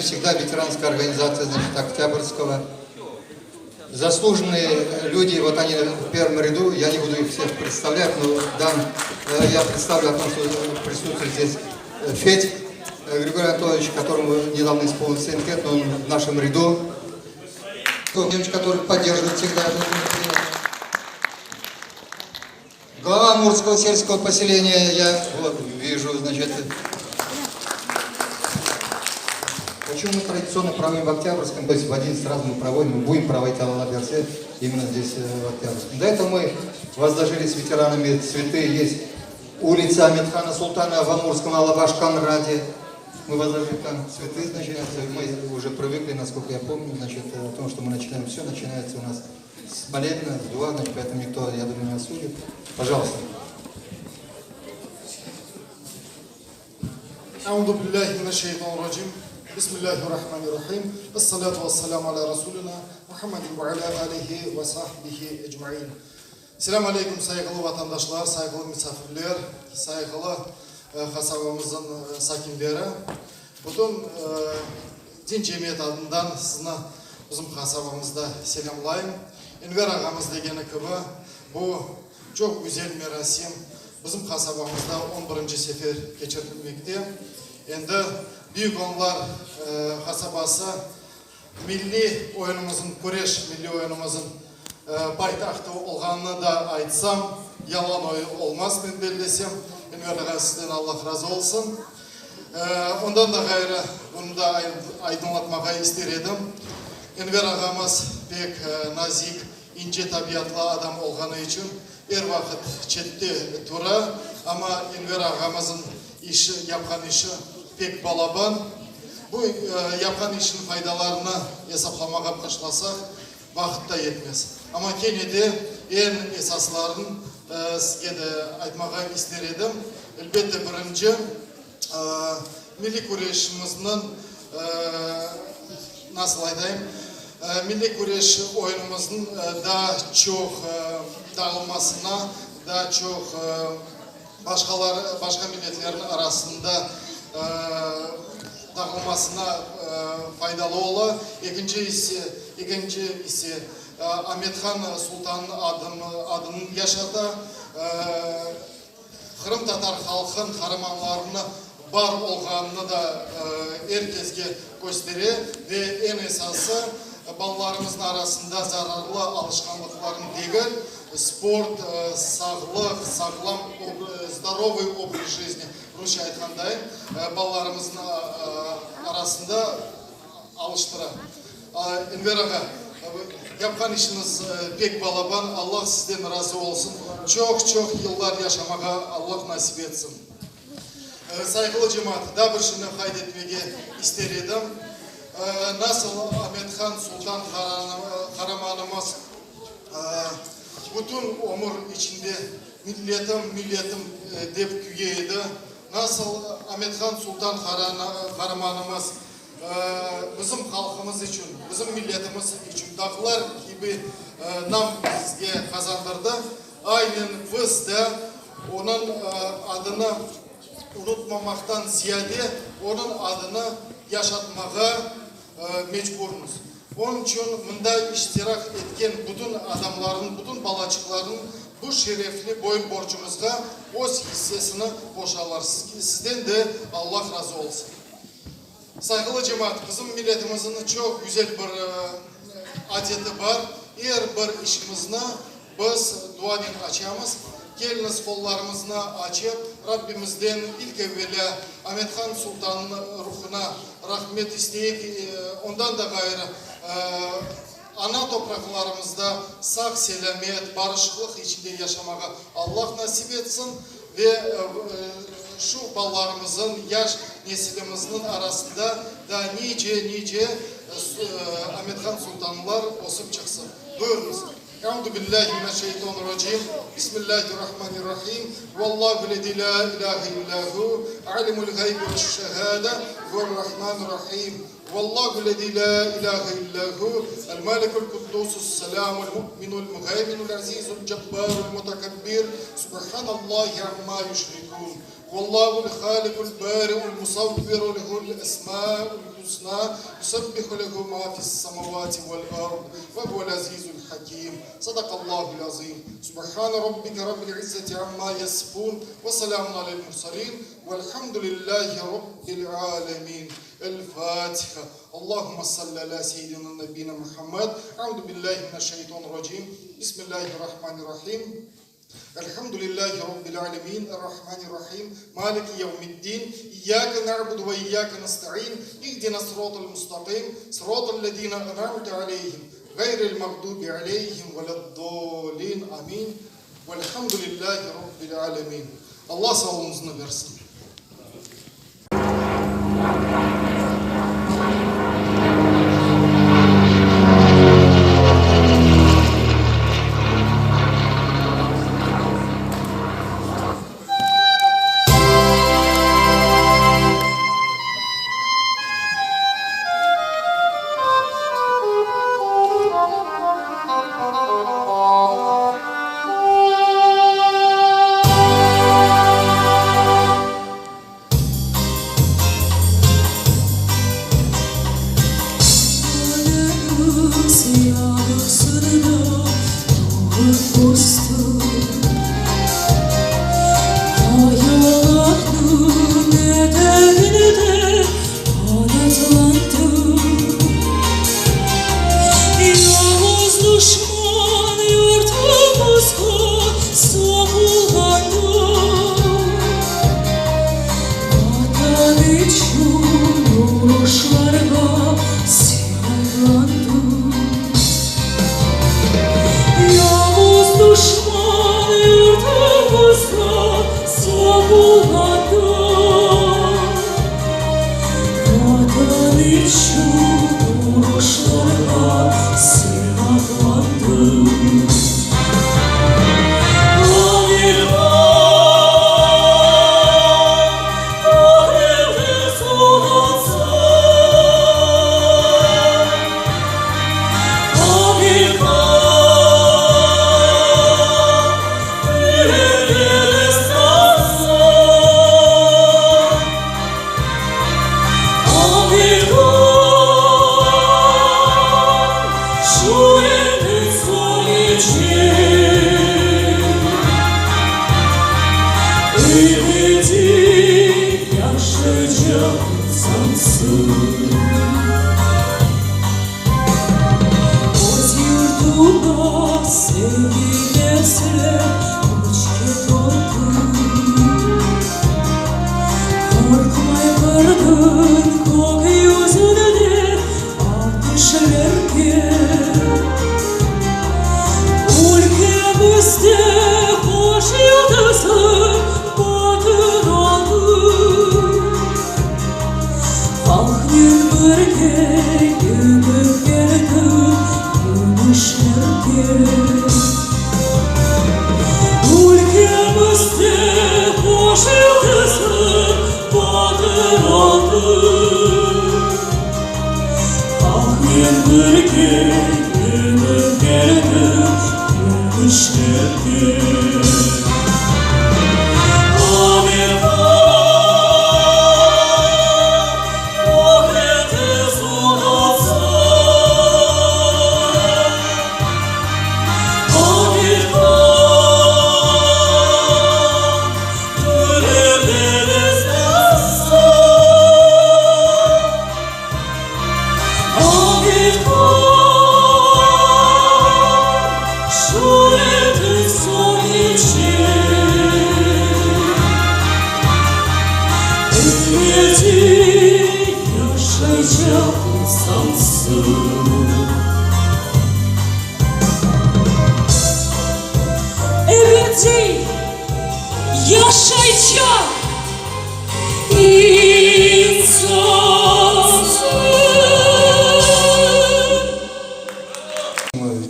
всегда ветеранская организация, значит, Октябрьского. Заслуженные люди, вот они в первом ряду, я не буду их всех представлять, но я представлю о том, что присутствует здесь Федь Григорий Анатольевич, которому недавно исполнилось 7 лет, но он в нашем ряду. Который поддерживает всегда. Глава Амурского сельского поселения, я вот вижу, значит, почему мы традиционно проводим в Октябрьском, то есть в 11 раз мы проводим, мы будем проводить Алла-Берсе именно здесь, в Октябрьском. До этого мы возложили с ветеранами цветы, есть улица Амитхана Султана в Амурском Алабаш-Канраде. Мы возложили там цветы, значит, мы уже привыкли, насколько я помню, значит, о том, что мы начинаем, все начинается у нас с молебна, с дуа, значит, поэтому никто, я думаю, не осудит. Пожалуйста. А'уду биллахи минаш шайтанир раджим. Бисмиллахир рахманир рахим. Ассалату вассаламу аля расулина Мухаммадин ва аля алихи ва сахбихи эджмаин. Селам алейкум, saygılı vatandaşlar, saygılı misafirler, saygılı kasabamızın sakinleri. Bütün din cemiyeti adından sizin bizim kasabamızda selamlayayım. Enver ağamız degeni gibi bu çok güzel merasim bizim kasabamızda 11. sefer geçirilmekte. Endi Büyük Onlar kasabası milli oyunumuzun, Kureş milli oyunumuzun paytaxtı olğanını da aytsam, yalan olmaz ben belirlesem. Enver ağa sizden Allah razı olsun. Ondan da gayrı bunu da aydınlatmağa ister edim. Enver ağamız pek nazik, ince tabiatlı adam olğanı için her vakit çette tura, ama Enver ağamızın yapkan işi pek balaban. Bu yapkan işin faydalarını hesaplamağa başlasak vakit da yetmez. Ama gene de en esaslarını sizge de aytmağa ister edim. Elbette birinci milli kureşimizin nasıl aytayım? Milli kureş oyunumuzun daha çok dağılmasına, daha çok başka milletlerin arasında dağılmasına faydalı olur. İkinci ise Ahmethan Sultan'ın adını yaşadı. Kırım Tatar halkın kahramanlarını var olğanını da herkesge gösterir ve en esası ballarımızın arasında zararlı alışkanlıkların değil, sport, sağlık, sağlam, здоровый образ жизни, Rusça aytqanday, ballarımızın arasında alıştıra. Enver ağa, yapkan işiniz pek balaban, Allah sizden razı olsun. Çok yıllar yaşamağa Allah nasip etsin. Saygılı cemaat, da bir şunu kaydetmeye ister edim. Nasıl Ahmethan Sultan Kahramanımız bütün ömür içinde milletim deyip kügeydi. Nasıl Ahmethan Sultan Kahramanımız bizim halkımız için, bizim milletimiz için dağlar gibi nam bizge kazandırdı. Aynen biz de onun adını unutmamaktan ziyade onun adını yaşatmağa mecburuz. Onun için bunda iştirak etken bütün adamların, bütün balacıkların bu şerefli boyun borcumuzda öz hissesini boşalar. Sizden de Allah razı olsun. Saygılı cemaat, bizim milletimizin çok güzel bir adeti var. Her bir işimizde biz duadan açamız. Geliniz kollarımızı açıp Rabbimizden ilk evvela Ahmethan Sultan'ın ruhuna rahmet isteyip ondan da gayrı ana topraklarımızda sağ selamet, barışıklık içinde yaşamağa Allah nasip etsin ve şu ballarımızın, yaş nesilimizin arasında da nice Ahmethan Sultanlar olsup çıksın. Buyurunuz. Euzu billahi mineşşeytanirracim. Bismillahirrahmanirrahim. Vallahu lezî la ilahe illahu alimul gaybi veşşehâde ve'r-rahmanir-rahim. Vallahu lezî la ilahe illahu el-malikul kuddusus selamul mu'minul muheyminul azizul cebbarul mutekabbir. Subhanallahi amma yüşrikûn. والله الخالق البارئ المصور له الأسماء الحسنى يسبح له ما في السماوات والأرض وهو العزيز الحكيم صدق الله العظيم سبحان ربك رب العزة عما يصفون وسلام على المرسلين والحمد لله رب العالمين. الفاتحة. اللهم صل على سيدنا نبينا محمد. أعوذ بالله من الشيطان الرجيم. بسم الله الرحمن الرحيم. الحمد لله رب العالمين الرحمن الرحيم مالك يوم الدين إياك نعبد وإياك نستعين اهدنا الصراط المستقيم صراط الذين أنعمت عليهم غير المغضوب عليهم ولا الضالين آمين والحمد لله رب العالمين. Allah sağlığınızı versin.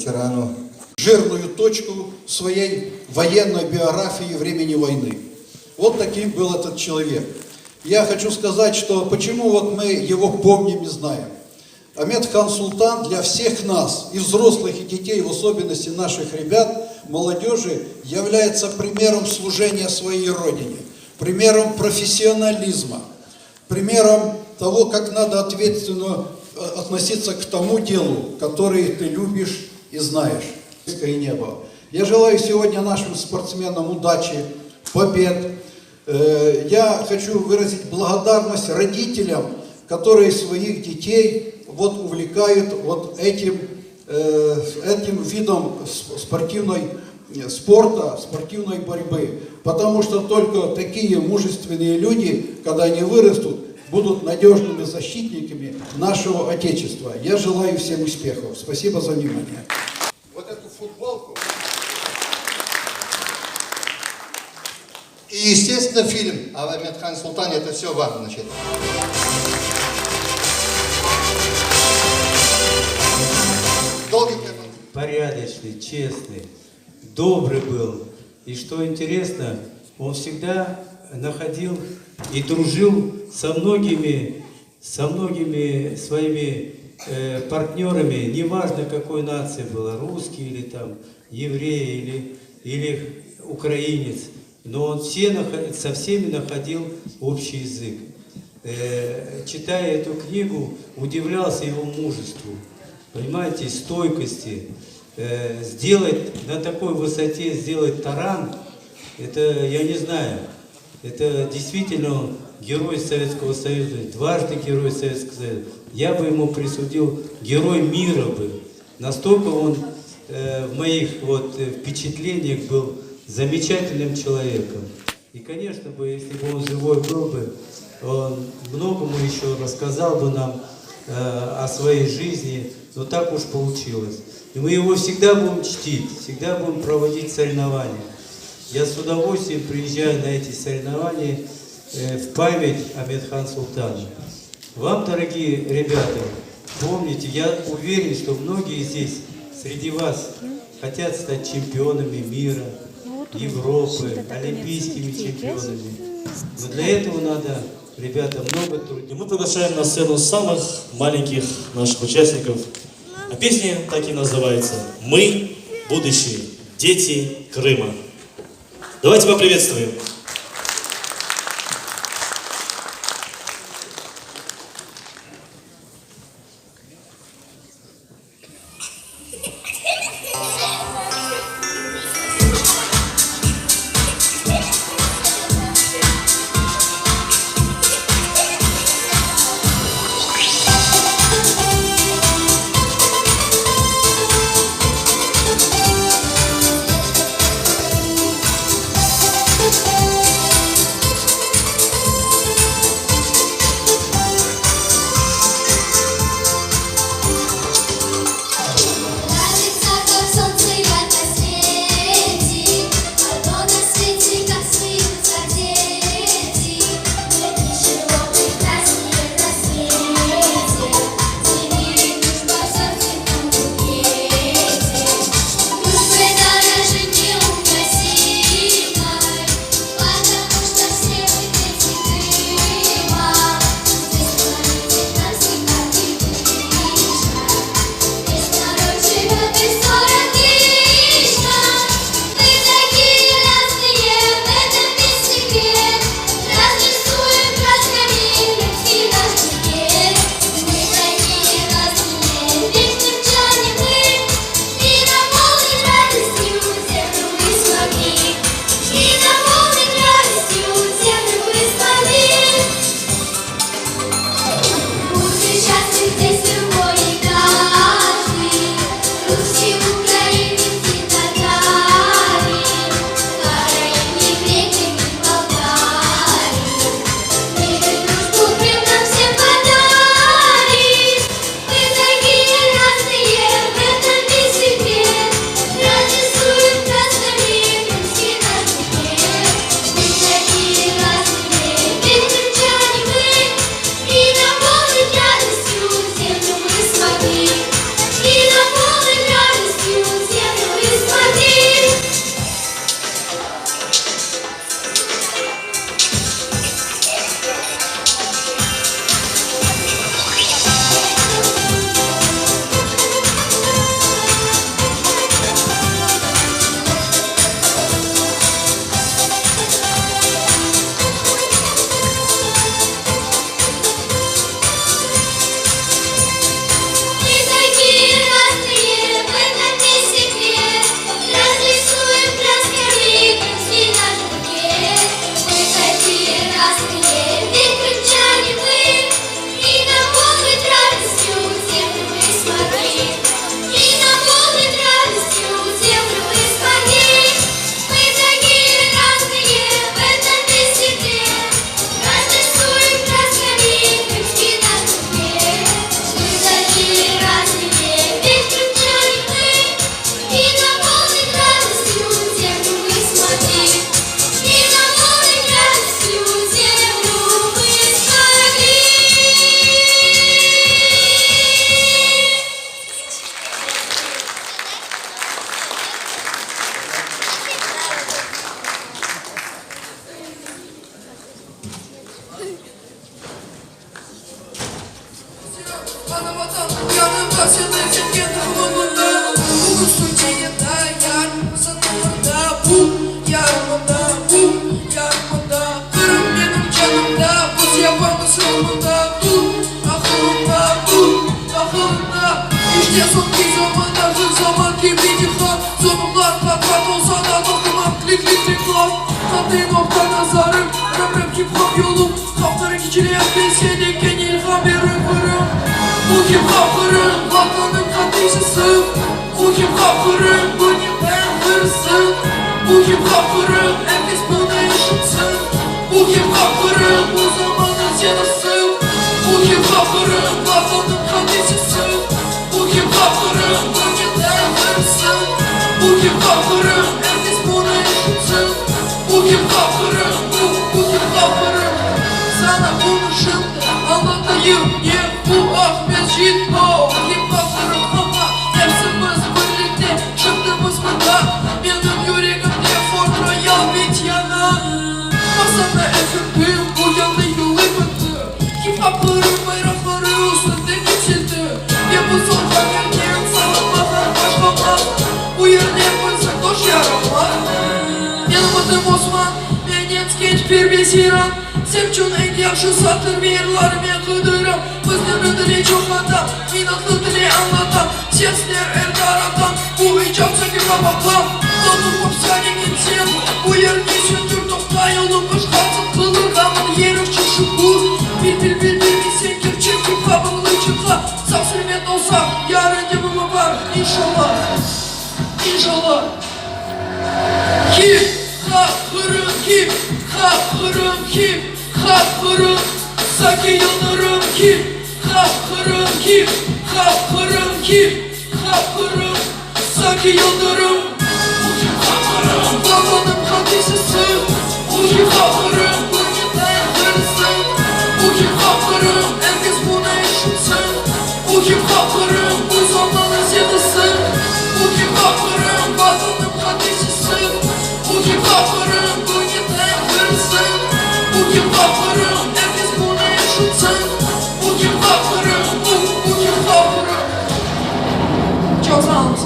Ветерану жирную точку своей военной биографии времени войны. Вот таким был этот человек. Я хочу сказать, что почему вот мы его помним и знаем. Ахмед хан Султан для всех нас, и взрослых, и детей, в особенности наших ребят, молодежи, является примером служения своей родине. примером профессионализма, примером того, как надо ответственно относиться к тому делу, который ты любишь и знаешь. И не было. Я желаю сегодня нашим спортсменам удачи, побед. Я хочу выразить благодарность родителям, которые своих детей вот увлекают вот этим видом спорта, спортивной борьбы. Потому что только такие мужественные люди, когда они вырастут, будут надежными защитниками нашего Отечества. Я желаю всем успехов. Спасибо за внимание. Вот эту футболку. И, естественно, фильм о Амедхане Султане, это все вам, значит. Долгий порядочный, честный, добрый был. И что интересно, он всегда находил и дружил со многими своими партнерами, неважно какой нации была, русский или там еврей или украинец, но он со всеми находил общий язык. Читая эту книгу, удивлялся его мужеству, понимаете, стойкости. Сделать на такой высоте, сделать таран, это, я не знаю, это действительно герой Советского Союза, дважды герой Советского Союза. Я бы ему присудил герой мира бы. Настолько он в моих впечатлениях был замечательным человеком. И, конечно бы, если бы он живой был бы, он многому еще рассказал бы нам о своей жизни, но так уж получилось. И мы его всегда будем чтить, всегда будем проводить соревнования. Я с удовольствием приезжаю на эти соревнования в память о Амедхане Султане. Вам, дорогие ребята, помните, я уверен, что многие здесь, среди вас, хотят стать чемпионами мира, Европы, олимпийскими чемпионами. Но для этого надо, ребята, много трудиться. И мы приглашаем на сцену самых маленьких наших участников. А песня так и называется «Мы – будущие дети Крыма». Давайте поприветствуем. We'll be right back. Ana vatanım yanımda seni çekkendim umurumda. Bugün Türkiye'de yarımızın umurda. Bu yarımda, bu yarımda. Kırım benim canımda, biz yapamız yolunda. Dur aklımda, dur aklımda. İşte sonki zamanda hır zaman gibi yıkar. Sonumlar pat pat olsa da dokunmam klik klik klik lan. Tatlı nokta nazarım, rap hip hop yolum. Kapları küçüleyen bilseydikken ilham verin vırım. Bu kim kapırım, vatanın katıcısı. Bu kim kapırım, bu ne ben hırsın. Bu kim kapırım, herkes buna yaşatsın. Bu kim kapırım, bu zamanın yanısı. Bu kim kapırım, vatanın katıcısı. Bu kim kapırım, bu ne ben hırsın. Bu kim kapırım, herkes buna yaşatsın. Bu kim kapırım, bu kim kapırım. Sana bunu şimdi anlatayım. Yeah, bu Ahmet Jitbo. Kim kapırım ama hepsimiz birlikte çıktığımız burada. Benim yüreğimde Fort Royal bit yana. Masada efendim bu yanda yolu bitti. Kim kapırım bayrakları üstünde geçildi. Ve bu soldan erkeğin salınmadan başlamaz. Bu yerde yapılsa koş yaramaz. Benim adım Osman, ben genç bir ветеран. Sevçun en yaxşı satır verirlarime kıdırım. Bizden dili çok adam, minatlı dili anlatan. Sesler erdaratan, bu icatsa bir babaklam. Donum hapsane gitsin, bu yer nesindir nokta yolumuş. Kalsın kılır damın yerim çıkışı bu. Bil bilsen gerçek ki kabınlı çıkla. Sağ sürmet olsa yarın demimi var inşallah. İnşallah. Kim? Kapırım kim? Kapırım kim? Kapırım Saki Yıldırım kim? Kapırım kim? Kapırım kim? Kapırım Saki Yıldırım. Bu kim kapırım? Babanın katıcısı. Bu kim kapırım? Bu kim dayanırsın? Bu kim kapırım? Herkes buna eşitsin. Bu kim kapırım? Bu zamanın yanısı. Bu kim kapırım? Babanın katıcısı. Bu kim kapırım? Bu kim dayanırsın? Bu kim kapırım? Herkes buna yaşatsın. Bu kim kapırım? Bu kim kapırım? Çok sağ olun.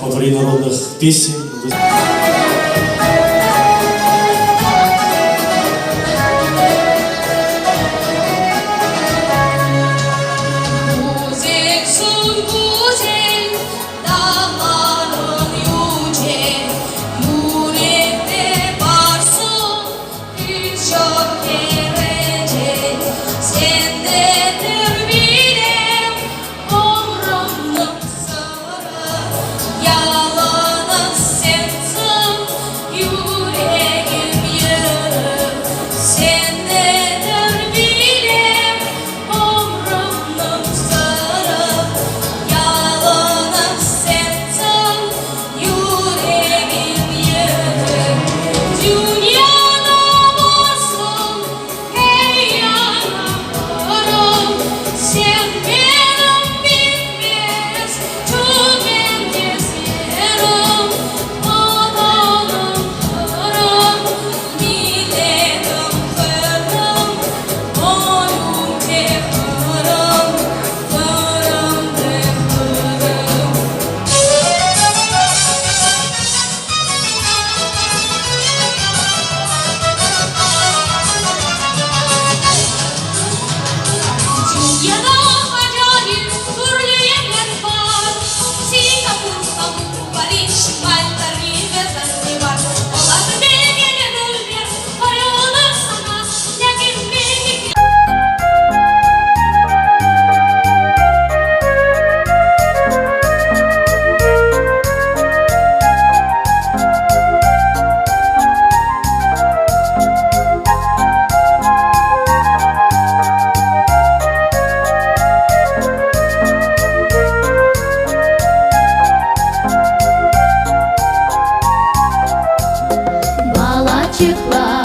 Аварий народных песен. Güzelsin güzel, dağların yüce, yürekte varsın birçok derece. Sendedir bilem ömrümün sırrı, yalanın sensin yüreğim yarı. Sendedir bilem ömrümün sırrı, yalanın sensin yüreğim yarı. Dünyada varsın hey yanarım, sen benim bitmez tükenmez yerim. Vatanım kırım, milletim kırım, boyum tehırım, kırım tehırım. Dünyada acayip türlü yerler var. Singapur, İstanbul, Bali, Malta, Riga, Zanzibar. Olası belgelenirler, arıyorlar sana. Lakin belki Балачықла